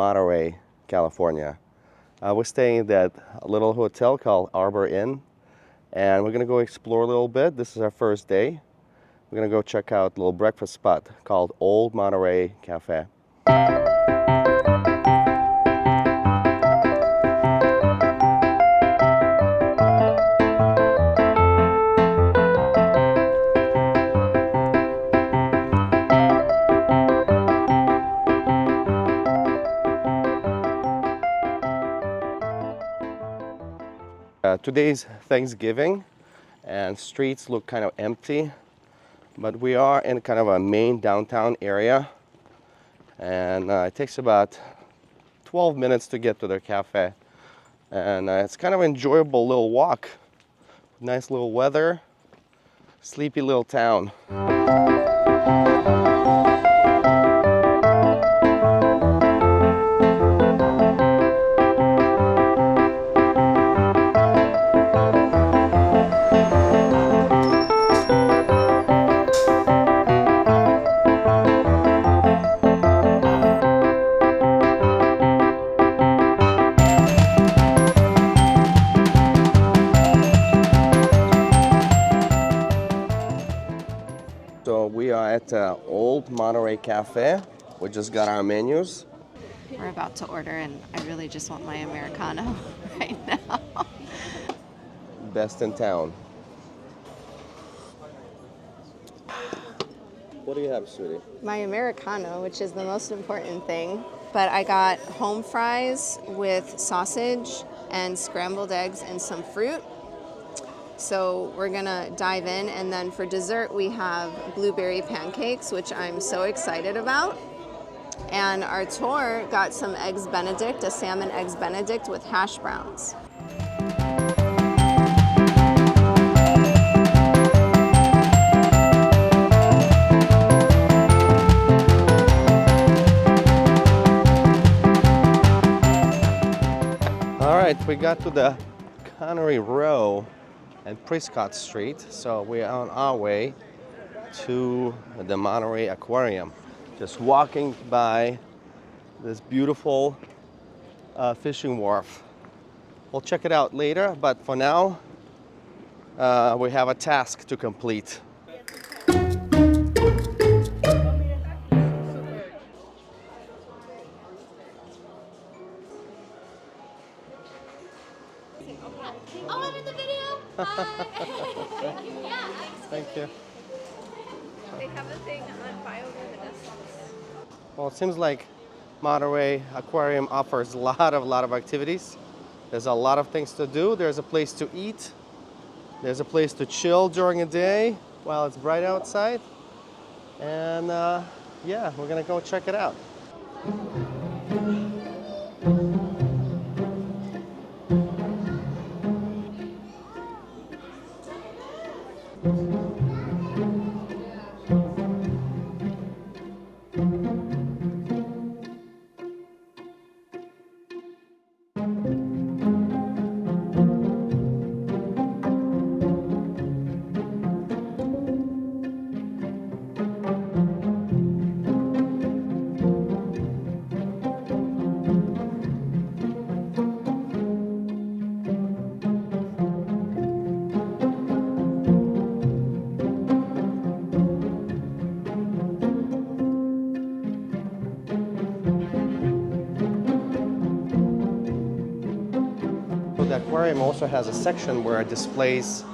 Monterey, California. We're staying at a little hotel called Arbor Inn, and we're gonna go explore a little bit. This is our first day. We're gonna go check out a little breakfast spot called Old Monterey Cafe. Today's Thanksgiving and streets look kind of empty, but we are in kind of a main downtown area, and it takes about 12 minutes to get to their cafe, and it's kind of an enjoyable little walk. Nice little weather, sleepy little town. So we are at Old Monterey Cafe. We just got our menus. We're about to order, and I really just want my Americano right now. Best in town. What do you have, sweetie? My Americano, which is the most important thing. But I got home fries with sausage and scrambled eggs and some fruit. So we're gonna dive in, and then for dessert we have blueberry pancakes, which I'm so excited about. And our tour got some eggs Benedict, a salmon eggs Benedict with hash browns. All right, we got to the Connery Row and Prescott Street, so we're on our way to the Monterey Aquarium. Just walking by this beautiful fishing wharf. We'll check it out later, but for now, we have a task to complete. Oh, I'm in the video? Thank you. Yeah, Thank you. they have a thing on bioluminescence. Well, it seems like Monterey Aquarium offers a lot of activities. There's a lot of things to do. There's a place to eat. There's a place to chill during the day while it's bright outside. And yeah, we're gonna go check it out. The aquarium also has a section where it displays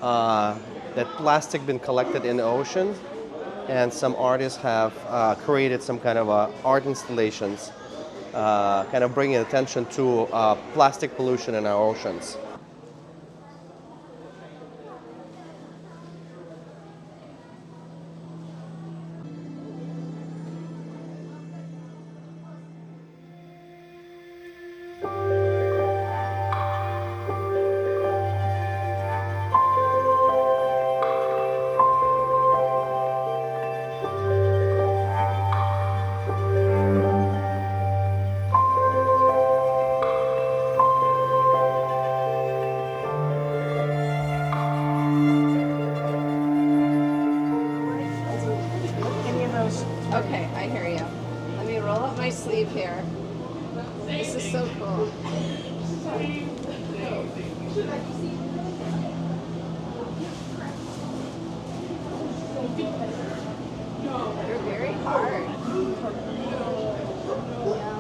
that plastic been collected in the ocean, and some artists have created some kind of art installations, kind of bringing attention to plastic pollution in our oceans. Okay, I hear you. Let me roll up my sleeve here. This is so cool. They're very hard. Yeah.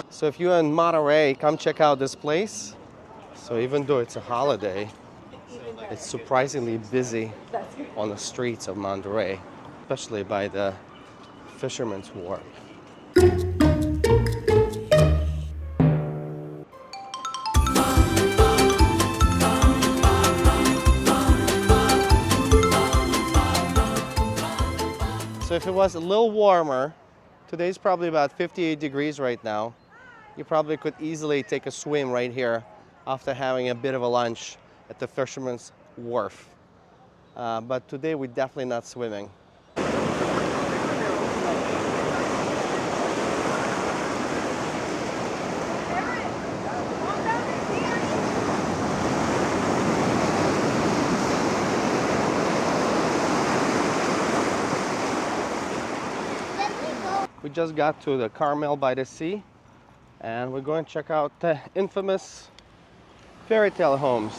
So if you're in Monterey, come check out this place. So even though it's a holiday, it's surprisingly busy on the streets of Monterey, especially by the Fisherman's Wharf. So if it was a little warmer, today's probably about 58 degrees right now, you probably could easily take a swim right here after having a bit of a lunch at the Fisherman's Wharf. But today we're definitely not swimming. We just got to the Carmel-by-the-Sea, and we're going to check out the infamous fairy tale homes.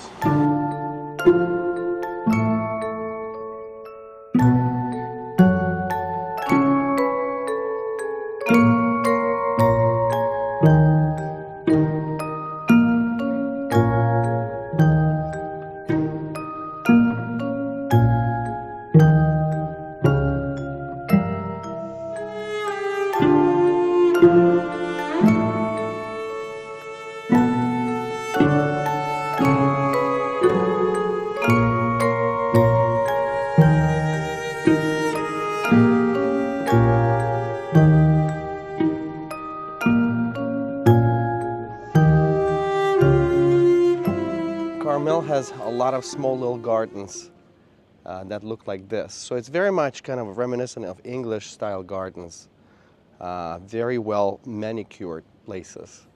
Carmel has a lot of small little gardens that look like this. So it's very much kind of reminiscent of English style gardens. Very well manicured places.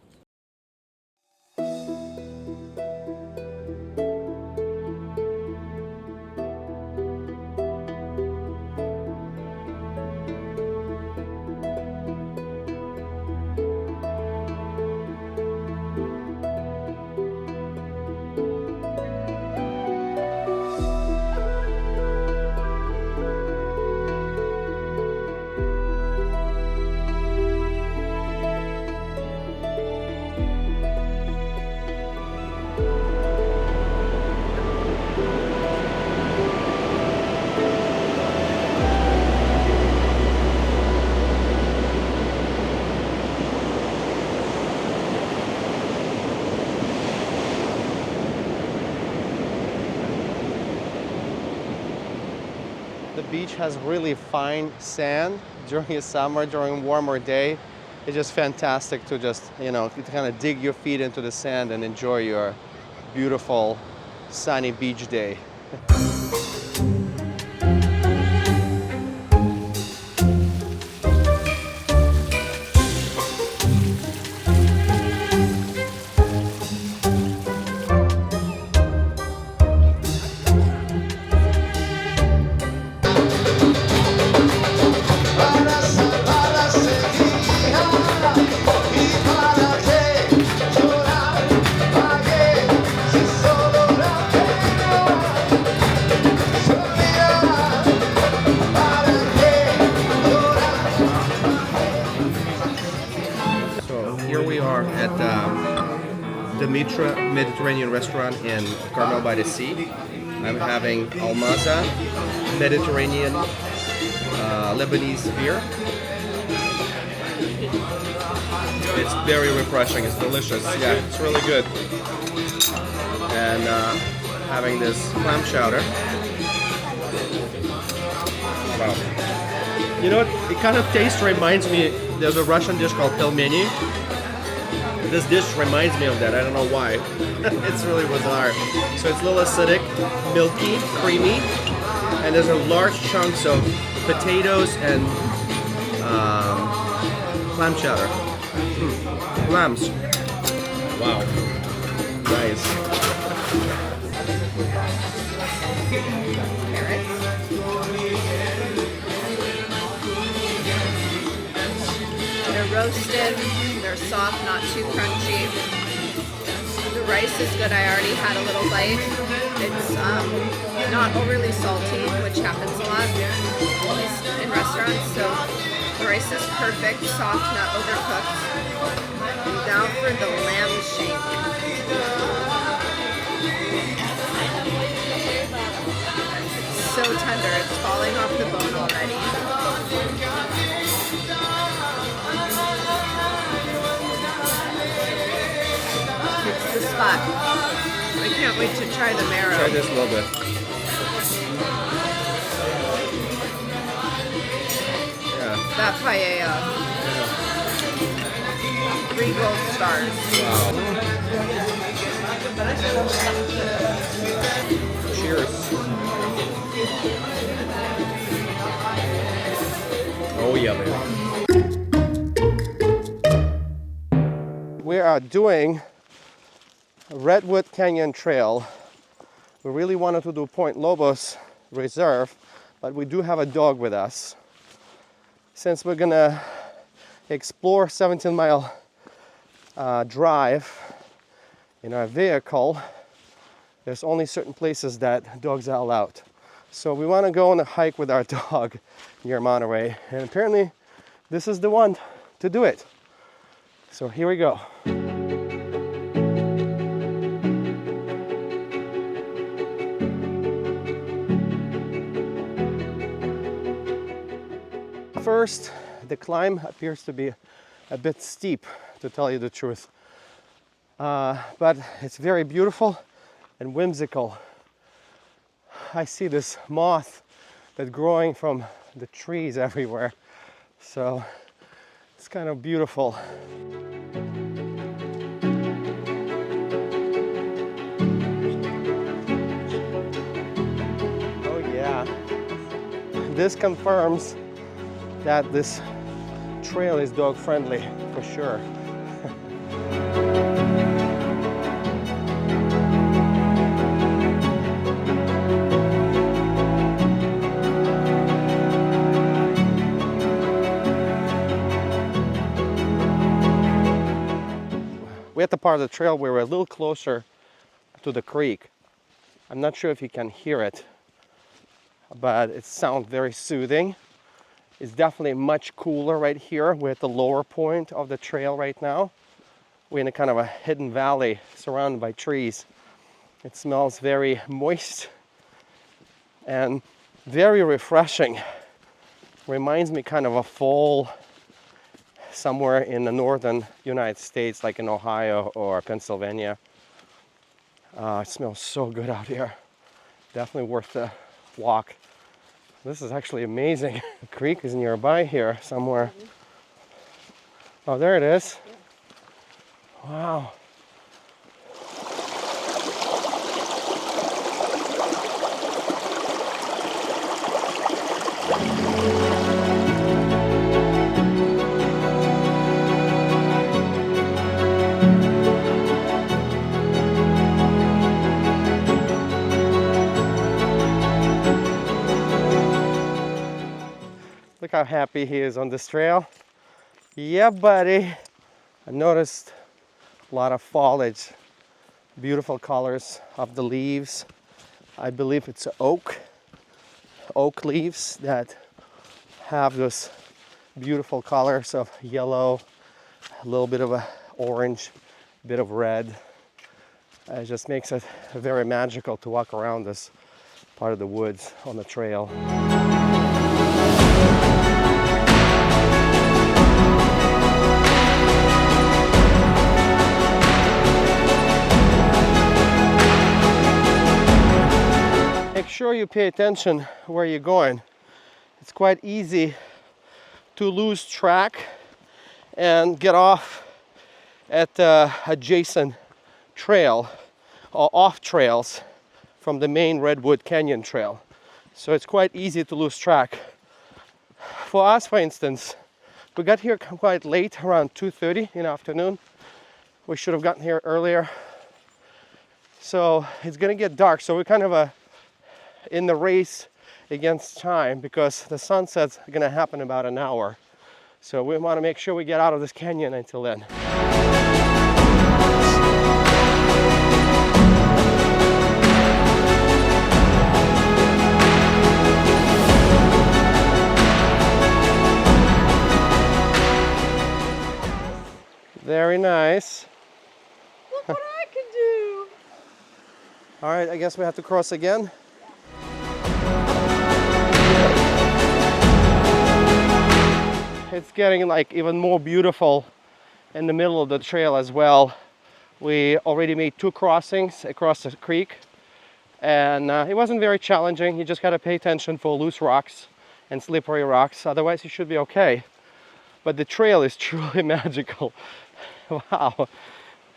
The beach has really fine sand during the summer, during a warmer day. It's just fantastic to just, to kind of dig your feet into the sand and enjoy your beautiful sunny beach day. ultra-Mediterranean restaurant in Carmel-by-the-Sea. I'm having Almaza, Mediterranean Lebanese beer. It's very refreshing, it's delicious. Yeah, it's really good. And having this clam chowder. Wow. You know what? It kind of taste reminds me, there's a Russian dish called pelmeni. This dish reminds me of that. I don't know why. It's really bizarre. So it's a little acidic, milky, creamy, and there's a large chunks of potatoes and clam chowder. Clams. Wow. Nice. They're roasted, they're soft, not too crunchy. The rice is good, I already had a little bite. It's not overly salty, which happens a lot in restaurants, so the rice is perfect, soft, not overcooked. And now for the lamb shake. It's so tender, it's falling off the bone already. It's the spot. I can't wait to try the marrow. Try this a little bit. Yeah. That paella. Yeah. 3 gold stars. Wow. Cheers. Oh yeah, man. We are doing Redwood Canyon Trail. We really wanted to do Point Lobos Reserve, but we do have a dog with us. Since we're gonna explore 17-mile drive in our vehicle, there's only certain places that dogs are allowed. So we want to go on a hike with our dog near Monterey, and apparently this is the one to do it. So here we go. First, the climb appears to be a bit steep, to tell you the truth. But it's very beautiful and whimsical. I see this moth that's growing from the trees everywhere. So it's kind of beautiful. Oh yeah. This confirms that this trail is dog friendly for sure. We're at the part of the trail where we're a little closer to the creek. I'm not sure if you can hear it, but it sounds very soothing. It's definitely much cooler right here. We're at the lower point of the trail right now. We're in a kind of a hidden valley surrounded by trees. It smells very moist and very refreshing. Reminds me kind of a fall somewhere in the northern United States, like in Ohio or Pennsylvania. It smells so good out here. Definitely worth the walk. This is actually amazing. The creek is nearby here somewhere. Oh, there it is. Wow. Look how happy he is on this trail. Yeah, buddy. I noticed a lot of foliage, beautiful colors of the leaves. I believe it's oak leaves that have those beautiful colors of yellow, a little bit of a orange, a bit of red. It just makes it very magical to walk around this part of the woods on the trail. Make sure you pay attention where you're going. It's quite easy to lose track and get off at the adjacent trail or off trails from the main Redwood Canyon trail. So it's quite easy to lose track. For us, for instance, we got here quite late, around 2:30 in the afternoon. We should have gotten here earlier. So it's gonna get dark. So we're kind of in the race against time because the sunset's gonna happen in about an hour. So we wanna make sure we get out of this canyon until then. Very nice. Look what I can do. All right, I guess we have to cross again. It's getting like even more beautiful in the middle of the trail as well. We already made 2 crossings across the creek, and it wasn't very challenging. You just got to pay attention for loose rocks and slippery rocks, otherwise you should be okay. But the trail is truly magical. Wow.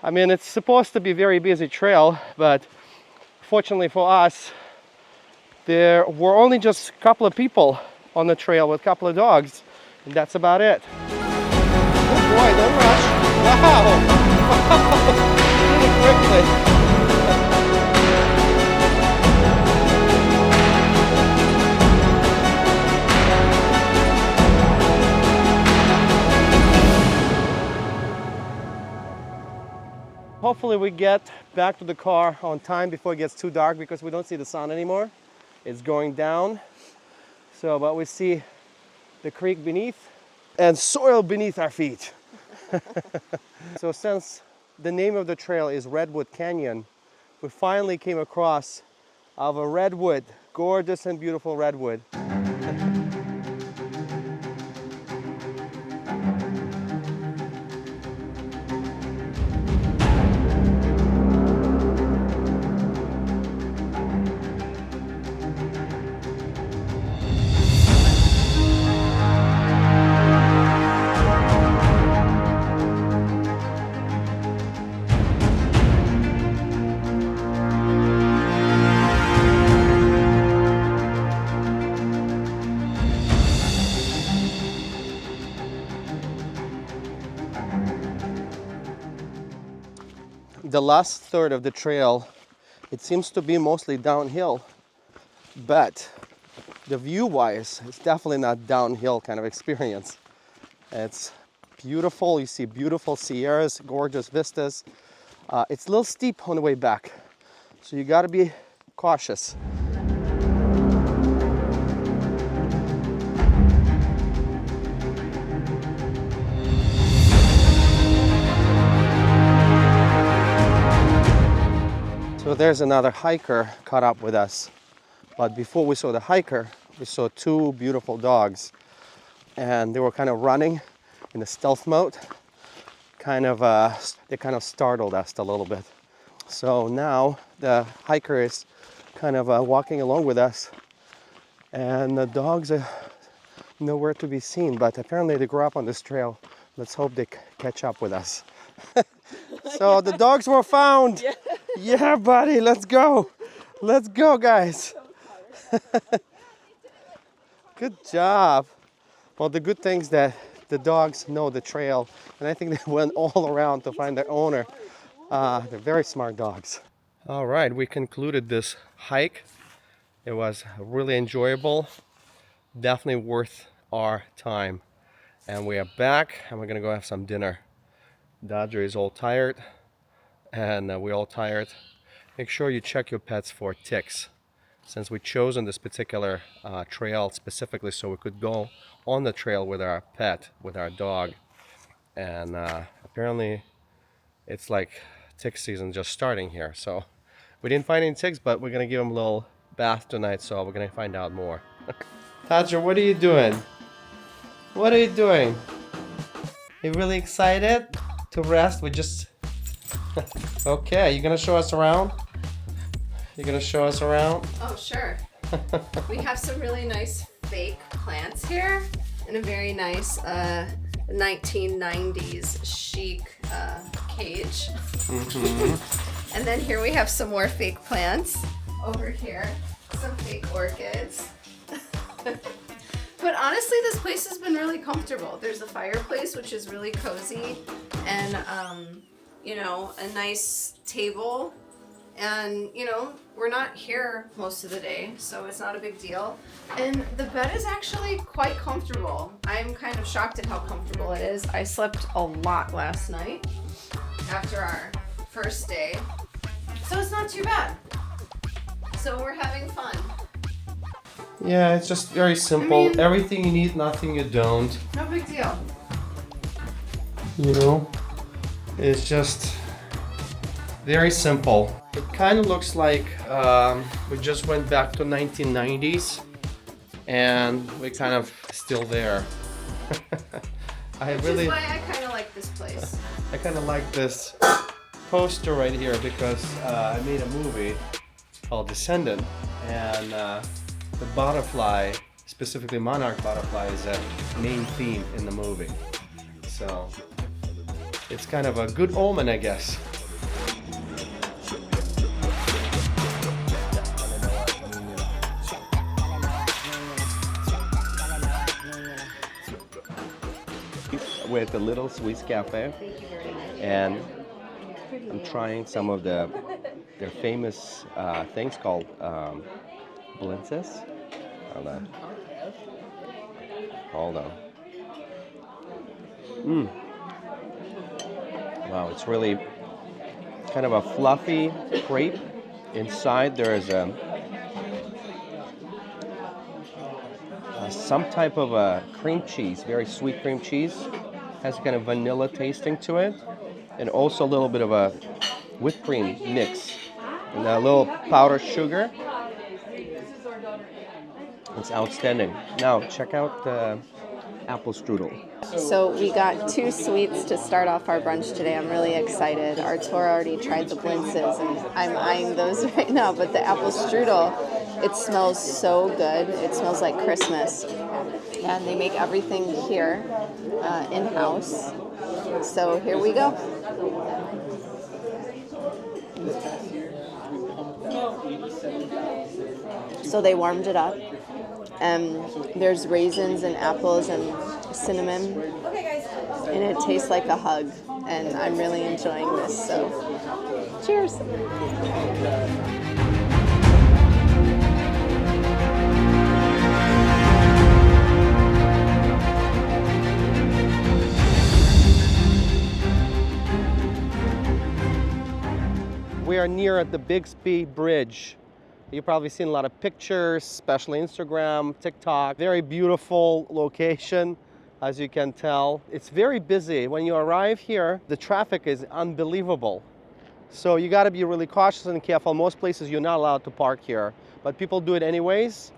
I mean, it's supposed to be a very busy trail, but fortunately for us, there were only just a couple of people on the trail with a couple of dogs, and that's about it. Oh boy, don't rush. Wow. Really quickly. Hopefully we get back to the car on time before it gets too dark because we don't see the sun anymore. It's going down. So, but we see the creek beneath and soil beneath our feet. So since the name of the trail is Redwood Canyon, we finally came across a redwood, gorgeous and beautiful redwood. The last third of the trail, it seems to be mostly downhill, but the view-wise, it's definitely not downhill kind of experience. It's beautiful. You see beautiful sierras, gorgeous vistas. It's a little steep on the way back, so you got to be cautious. So there's another hiker caught up with us. But before we saw the hiker, we saw 2 beautiful dogs. And they were kind of running in a stealth mode. They kind of startled us a little bit. So now the hiker is kind of walking along with us. And the dogs are nowhere to be seen. But apparently they grew up on this trail. Let's hope they catch up with us. So the dogs were found. Yeah. Yeah, buddy, let's go. Let's go, guys. Good job. Well, the good thing is that the dogs know the trail, and I think they went all around to find their owner. They're very smart dogs. All right, we concluded this hike. It was really enjoyable, definitely worth our time. And we are back, and we're gonna go have some dinner. Dodger is all tired, and we're all tired. Make sure you check your pets for ticks, since we chosen this particular trail specifically so we could go on the trail with our pet, with our dog. And apparently it's like tick season just starting here. So we didn't find any ticks, but we're gonna give them a little bath tonight, so we're gonna find out more. Tadra, what are you doing? What are you doing? You really excited to rest? We just... Okay, you gonna show us around? You gonna show us around? Oh, sure. We have some really nice fake plants here in a very nice 1990s chic cage. And then here we have some more fake plants. Over here, some fake orchids. But honestly, this place has been really comfortable. There's a fireplace, which is really cozy, and you know, a nice table. And you know, we're not here most of the day, so it's not a big deal. And the bed is actually quite comfortable. I'm kind of shocked at how comfortable it is. I slept a lot last night after our first day, so it's not too bad. So we're having fun. Yeah, it's just very simple. I mean, everything you need, nothing you don't. No big deal. You know, it's just very simple. It kind of looks like we just went back to 1990s and we're kind of still there. Which is why I kind of like this place. I kind of like this poster right here because I made a movie called Descendant, and the butterfly, specifically monarch butterfly, is a main theme in the movie. So it's kind of a good omen, I guess. We're at the Little Swiss Cafe, and I'm trying some of their famous things called blintzes. Hold on. Wow, it's really kind of a fluffy crepe. Inside there is some type of a cream cheese, very sweet cream cheese. Has kind of vanilla tasting to it, and also a little bit of a whipped cream mix, and a little powdered sugar. It's outstanding. Now check out the apple strudel. So we got 2 sweets to start off our brunch today. I'm really excited. Artur already tried the blintzes, and I'm eyeing those right now. But the apple strudel, it smells so good. It smells like Christmas. And they make everything here in-house. So here we go. So they warmed it up. There's raisins and apples and cinnamon. And it tastes like a hug. And I'm really enjoying this. So cheers. We are near at the Bixby Bridge. You've probably seen a lot of pictures, especially Instagram, TikTok. Very beautiful location, as you can tell. It's very busy. When you arrive here, the traffic is unbelievable. So you got to be really cautious and careful. Most places you're not allowed to park here, but people do it anyways.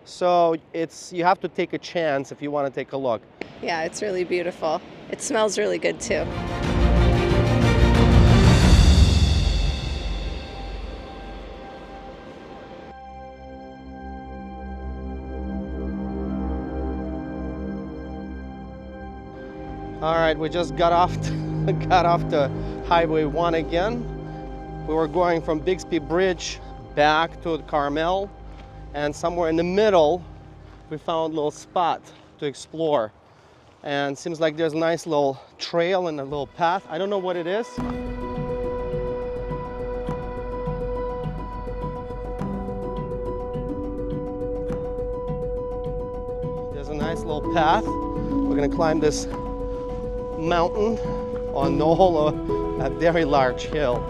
So you have to take a chance if you want to take a look. Yeah, it's really beautiful. It smells really good too. All right, we just got off the Highway 1 again. We were going from Bixby Bridge back to Carmel, and somewhere in the middle, we found a little spot to explore. And it seems like there's a nice little trail and a little path. I don't know what it is. There's a nice little path. We're gonna climb this mountain on knoll, a very large hill.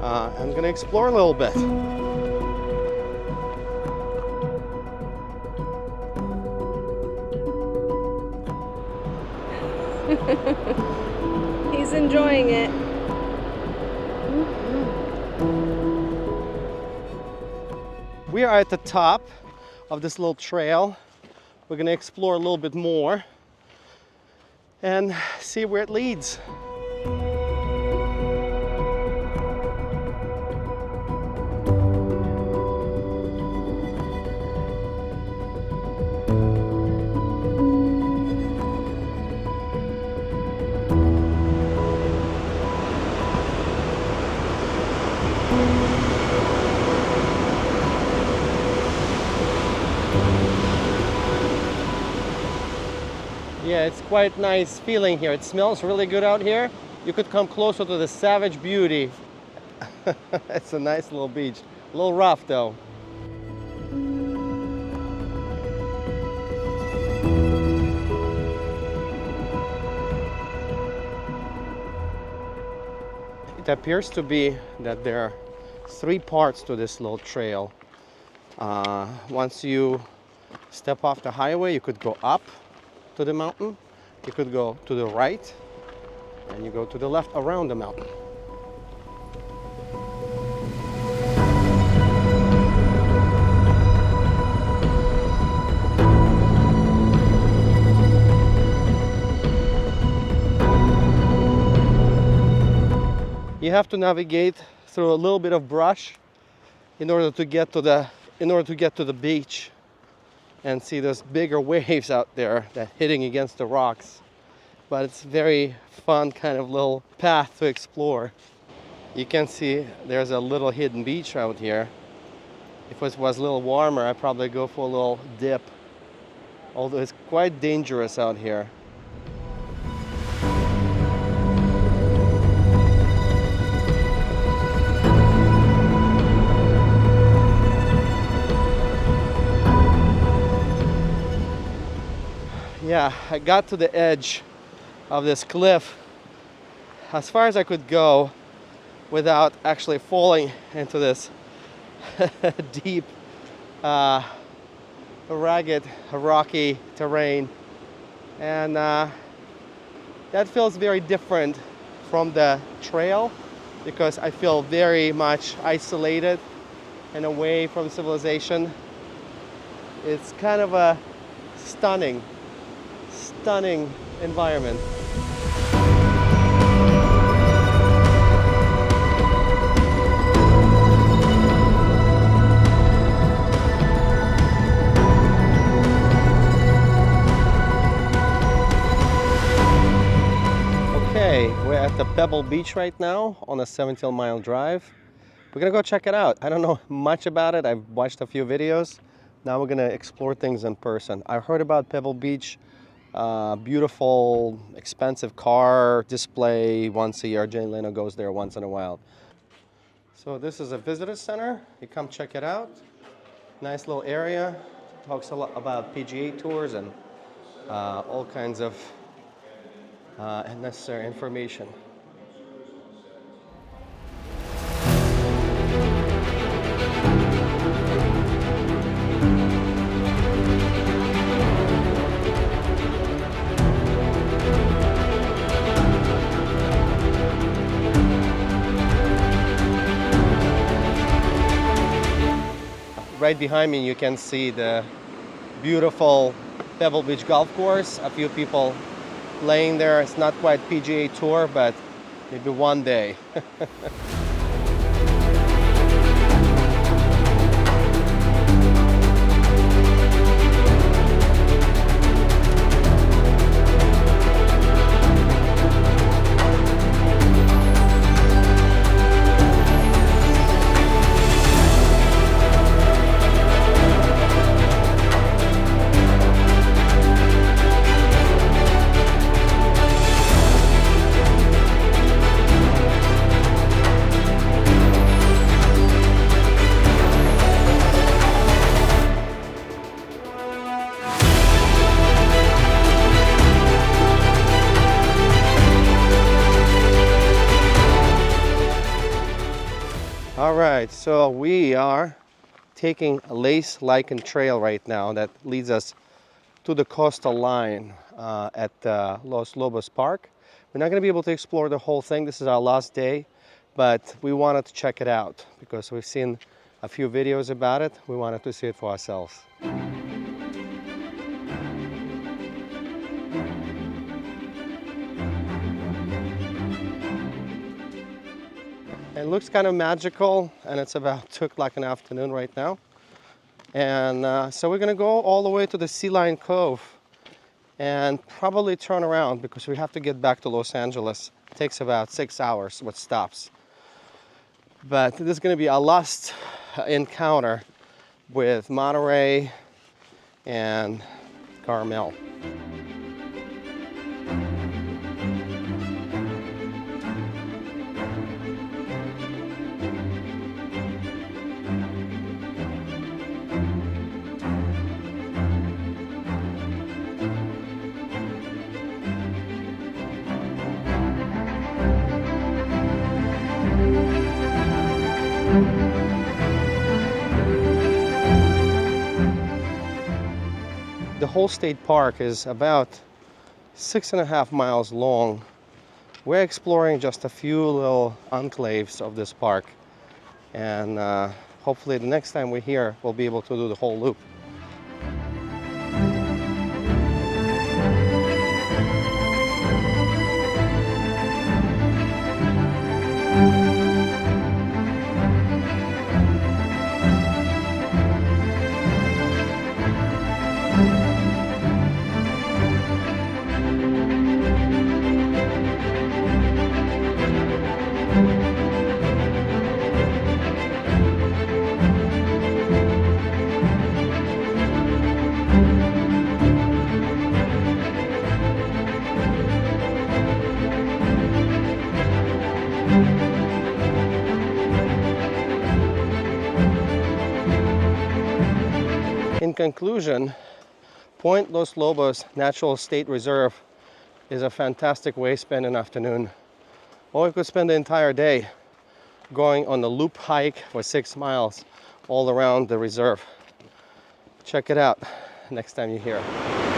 I'm gonna explore a little bit. He's enjoying it. We are at the top of this little trail. We're gonna explore a little bit more and see where it leads. Yeah, it's quite nice feeling here. It smells really good out here. You could come closer to the Savage Beauty. It's a nice little beach. A little rough though. It appears to be that there are 3 parts to this little trail. Once you step off the highway, you could go up to the mountain, you could go to the right, and you go to the left around the mountain. You have to navigate through a little bit of brush in order to get to the beach and see those bigger waves out there that hitting against the rocks. But it's very fun kind of little path to explore. You can see there's a little hidden beach out here. If it was a little warmer, I'd probably go for a little dip. Although it's quite dangerous out here. Yeah, I got to the edge of this cliff as far as I could go without actually falling into this deep, ragged, rocky terrain. And that feels very different from the trail because I feel very much isolated and away from civilization. It's kind of a stunning environment. Okay, we're at the Pebble Beach right now on a 17-mile drive. We're gonna go check it out. I don't know much about it. I've watched a few videos. Now we're gonna explore things in person. I've heard about Pebble Beach. Beautiful, expensive car display once a year. Jane Leno goes there once in a while. So this is a visitor center. You come check it out. Nice little area. Talks a lot about PGA tours and all kinds of necessary information. Right behind me you can see the beautiful Pebble Beach golf course. A few people playing there. It's not quite PGA Tour, but maybe one day. All right, so we are taking a lace lichen trail right now that leads us to the coastal line at Los Lobos Park. We're not going to be able to explore the whole thing. This is our last day, but we wanted to check it out because we've seen a few videos about it. We wanted to see it for ourselves. It looks kind of magical, and it's about 2 o'clock in the afternoon right now. And so we're gonna go all the way to the Sea Lion Cove and probably turn around because we have to get back to Los Angeles. It takes about 6 hours with stops. But this is gonna be our last encounter with Monterey and Carmel. The whole state park is about 6.5 miles long. We're exploring just a few little enclaves of this park, and hopefully the next time we're here, we'll be able to do the whole loop. In conclusion, Point Los Lobos Natural State Reserve is a fantastic way to spend an afternoon. Or you could spend the entire day going on the loop hike for 6 miles all around the reserve. Check it out next time you're here.